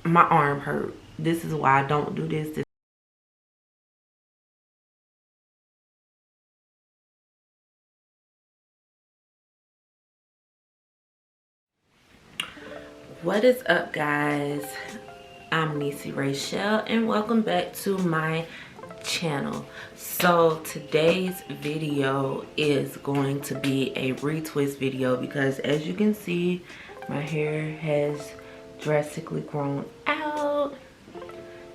my arm hurt. This is why I don't do this. What is up, guys? I'm Neesy Rachelle and welcome back to my channel. So today's video is going to be a retwist video because, as you can see, my hair has drastically grown out,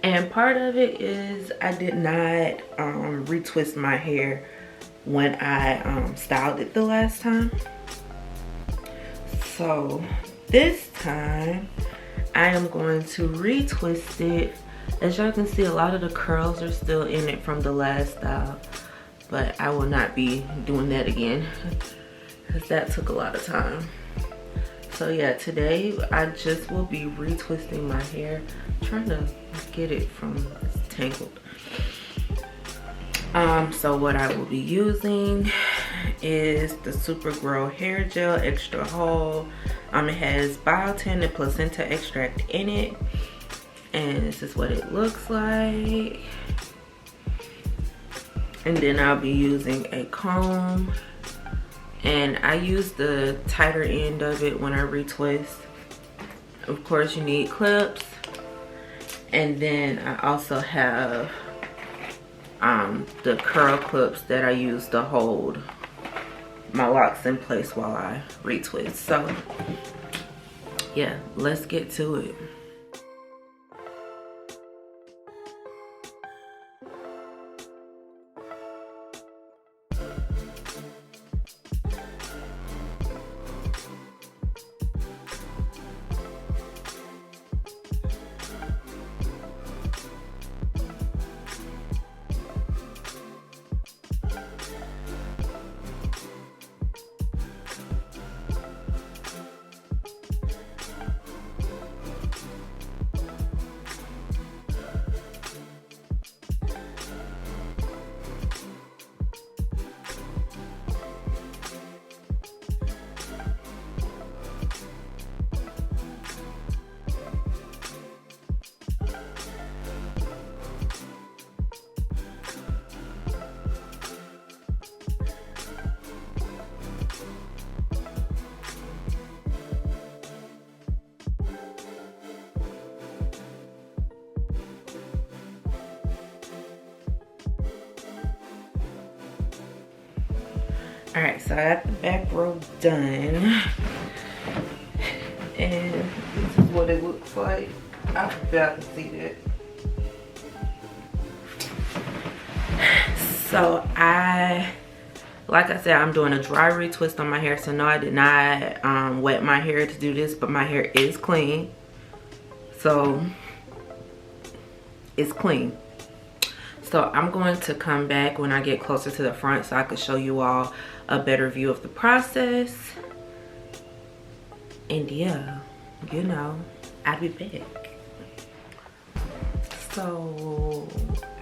and part of it is I did not retwist my hair when I styled it the last time. So this time I am going to retwist it. As y'all can see, a lot of the curls are still in it from the last style, but I will not be doing that again because that took a lot of time. So yeah, today I just will be retwisting my hair, trying to get it from it's tangled. So what I will be using is the Super Grow Hair Gel Extra Whole. It has biotin and placenta extract in it, and this is what it looks like. And then I'll be using a comb, and I use the tighter end of it when I retwist. Of course, you need clips, and then I also have the curl clips that I use to hold my locks in place while I retwist. So yeah, let's get to it. All right, so I got the back row done, and this is what it looks like. I hope y'all can see that. So like I said, I'm doing a dry retwist on my hair. So no, I did not wet my hair to do this, but my hair is clean. So it's clean. So I'm going to come back when I get closer to the front so I can show you all a better view of the process. And yeah, you know, I'll be back. So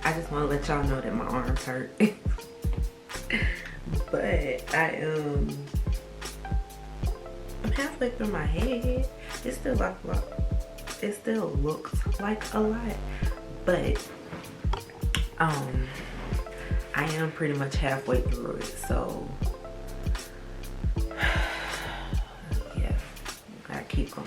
I just want to let y'all know that my arms hurt. But I'm halfway through my head. It still looks like a lot, but I am pretty much halfway through it, so yeah, gotta keep going.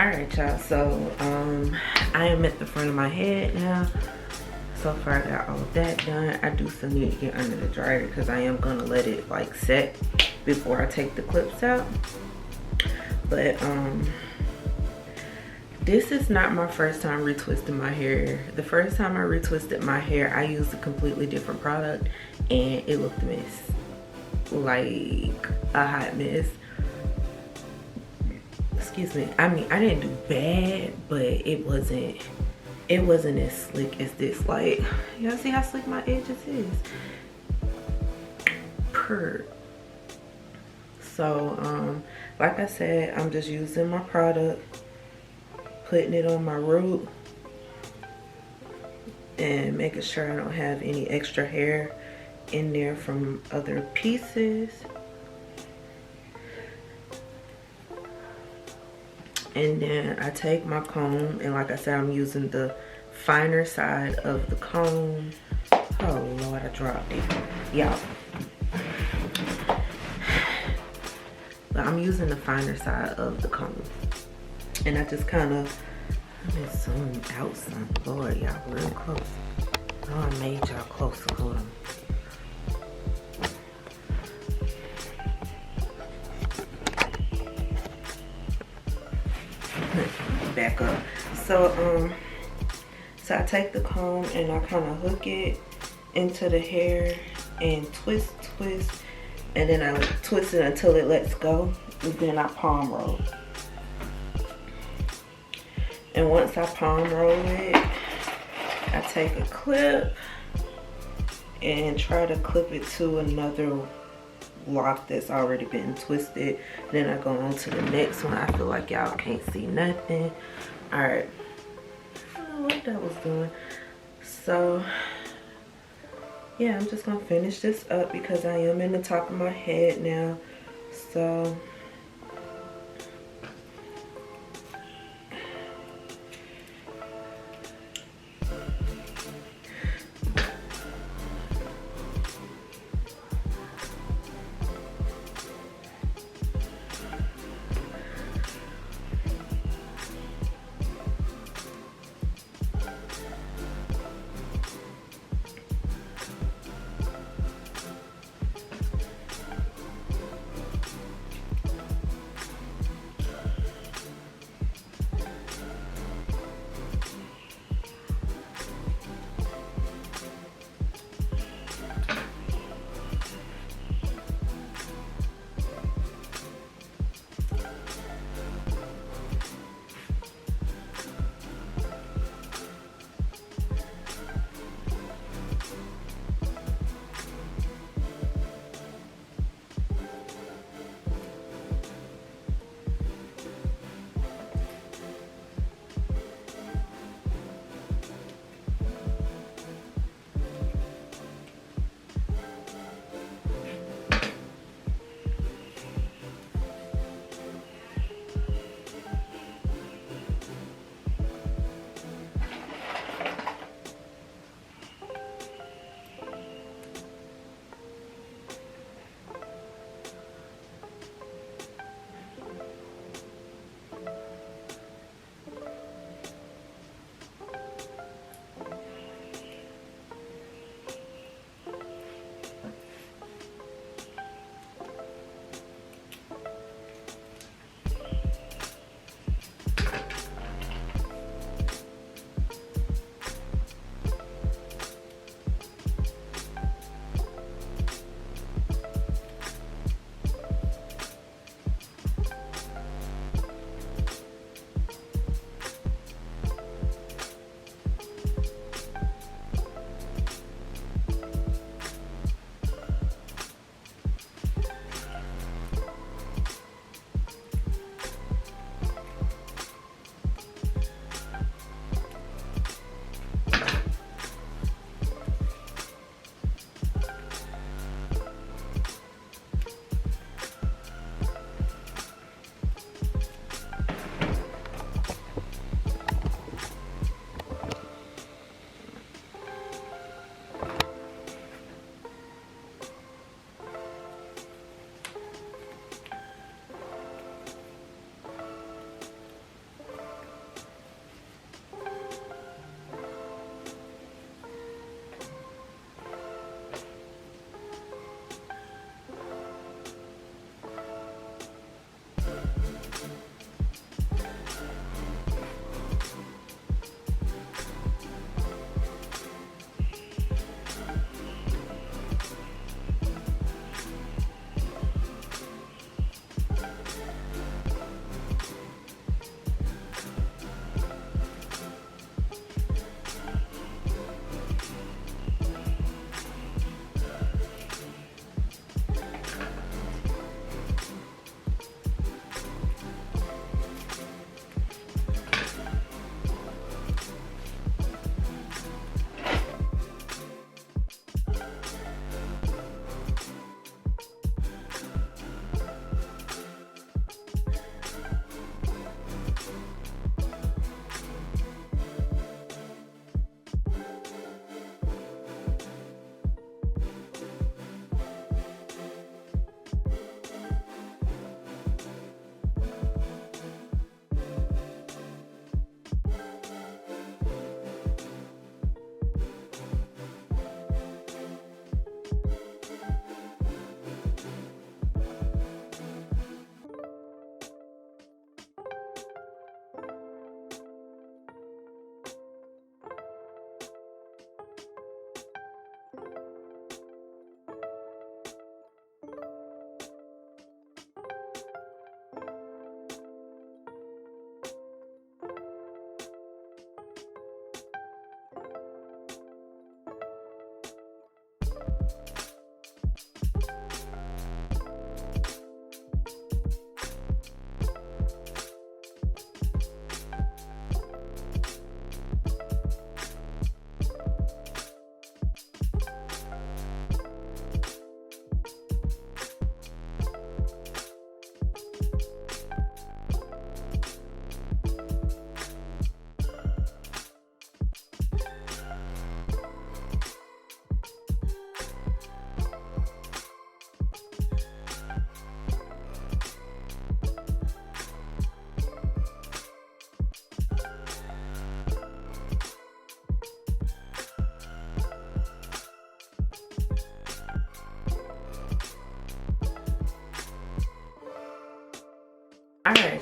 Alright, y'all, so I am at the front of my head now. So far I got all of that done. I do still need to get under the dryer because I am gonna let it like set before I take the clips out. But this is not my first time retwisting my hair. The first time I retwisted my hair, I used a completely different product and it looked a mess. Like a hot mess. Excuse me. I mean, I didn't do bad, but it wasn't as slick as this. Like, y'all see how slick my edges is? So like I said, I'm just using my product, putting it on my root and making sure I don't have any extra hair in there from other pieces. And then I take my comb, and like I said, I'm using the finer side of the comb. Oh Lord, I dropped it. Y'all. But I'm using the finer side of the comb. And I just kind of, let me zoom out some. Lord, y'all, real close. Oh, I made y'all closer. Hold on. Back up. So I take the comb and I kind of hook it into the hair and twist, and then I twist it until it lets go, and then I palm roll. And once I palm roll it, I take a clip and try to clip it to another lock that's already been twisted. Then I go on to the next one. I feel like y'all can't see nothing. All right, I don't know what that was doing. So yeah, I'm just gonna finish this up because I am in the top of my head now. So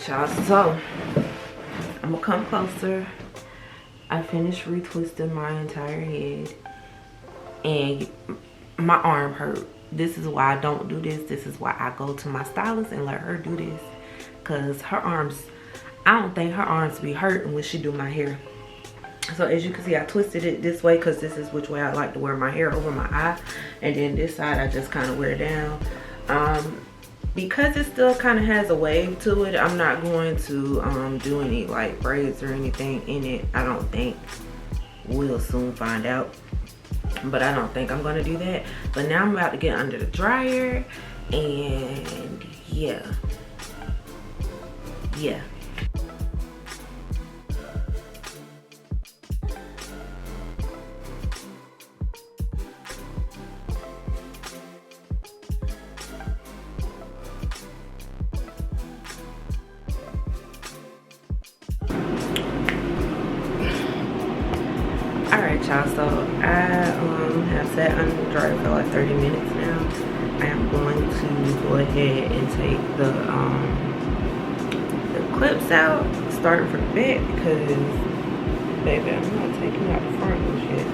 right, y'all, so I'm gonna come closer. I finished retwisting my entire head and my arm hurt. This is why I don't do this. This is why I go to my stylist and let her do this, because her arms, I don't think her arms be hurting when she do my hair. So as you can see, I twisted it this way because this is which way I like to wear my hair, over my eye, and then this side I just kind of wear down. Because it still kind of has a wave to it, I'm not going to do any like braids or anything in it. I don't think. We'll soon find out, but I don't think I'm gonna do that. But now I'm about to get under the dryer, and yeah. Alright, y'all, so I have sat under the dryer for like 30 minutes now. I am going to go ahead and take the clips out, starting from the back, because baby, I'm not taking out the front and shit.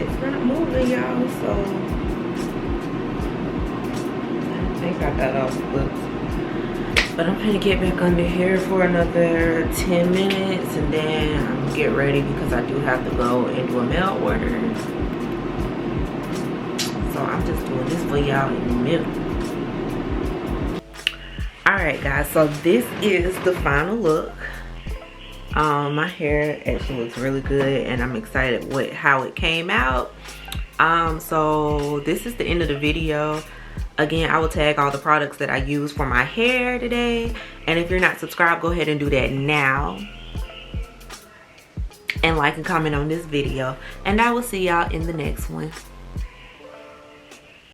It's not moving, y'all, so I think I got all the clips. But I'm gonna get back under here for another 10 minutes, and then I'm gonna get ready because I do have to go and do a mail order. So I'm just doing this for y'all in the middle. Alright, guys, so this is the final look. My hair actually looks really good, and I'm excited with how it came out. So this is the end of the video. Again, I will tag all the products that I use for my hair today, and if you're not subscribed, go ahead and do that now, and like and comment on this video, and I will see y'all in the next one.